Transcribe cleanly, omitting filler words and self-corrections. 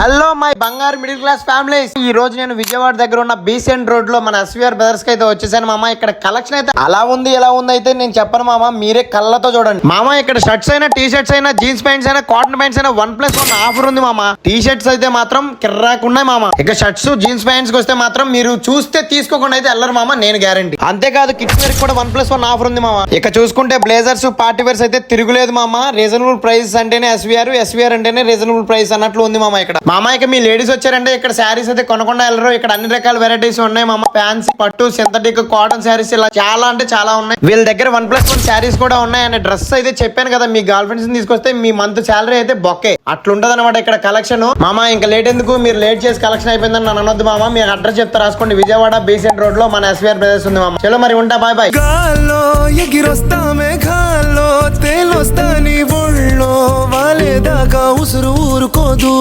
Hello my బంగారు middle class families, ఈ రోజు నేను విజయవాడ దగ్గర ఉన్న బీసెంట్ రోడ్ లో మన ఎస్వీఆర్ బ్రదర్స్ కి అయితే వచ్చేసాను మామ. ఇక్కడ కలెక్షన్ అయితే అలా ఉంది ఎలా ఉంది అయితే నేను చెప్పను మామ, మీరే కళ్ళతో చూడండి మామ. ఇక్కడ షర్ట్స్ అయినా టీ షర్ట్స్ అయినా జీన్స్ ప్యాంట్స్ అయినా కాటన్ ప్యాంట్స్ అయినా 1+1 ఆఫర్ ఉంది మామ. టీ షర్ట్స్ అయితే మాత్రం కిర్రాకున్నాయి మామ. ఇక షర్ట్స్ జీన్స్ ప్యాంట్స్ వస్తే మాత్రం మీరు చూస్తే తీసుకోకుండా అయితే వెళ్ళరు మామ, నేను గ్యారంటీ. అంతేకాదు కిడ్స్ వేర్ కూడా 1+1 ఆఫర్ ఉంది మామ. ఇక చూసుకుంటే బ్లేజర్స్ పార్టీ వేర్స్ అయితే తిరుగులేదు మామ. రీజనబుల్ ప్రైస్ అంటేనే ఎస్వీఆర్ అంటేనే రీజనబుల్ ప్రైస్ అన్నట్లు ఉంది మామ. ఇక్కడ మామ ఇక మీ లేడీస్ వచ్చారంటే ఇక్కడ శారీస్ అయితే కొనకుండా వెళ్ళరు. ఇక్కడ అన్ని రకాల వెరైటీస్ ఉన్నాయి మామ. ఫ్యాన్సీ, పట్టు, సింథటిక్, కాటన్ శారీస్ ఇలా చాలా అంటే చాలా ఉన్నాయి. వీళ్ళ దగ్గర 1+1 శారీస్ కూడా ఉన్నాయి. అండ్ డ్రెస్ అయితే చెప్పాను కదా, మీ గర్ల్ ఫ్రెండ్స్ తీసుకొస్తే మీ మంత్ శాలరీ అయితే బొక్కే అట్లుంటది అనమాట ఇక్కడ కలెక్షన్ మామ. ఇంకా లేట్ ఎందుకు, మీరు లేట్ చేసి కలెక్షన్ అయిపోయిందని నన్ను అనొద్దు మామ. మీ అడ్రస్ చెప్తా రాసుకోండి, విజయవాడ బీసెంట్ రోడ్ లో మన ఎస్వీఆర్ బ్రదర్స్ ఉంది మామ. చలో మరి ఉంటా, బాయ్ బాయ్. ఉసురు ఊరుకోదు.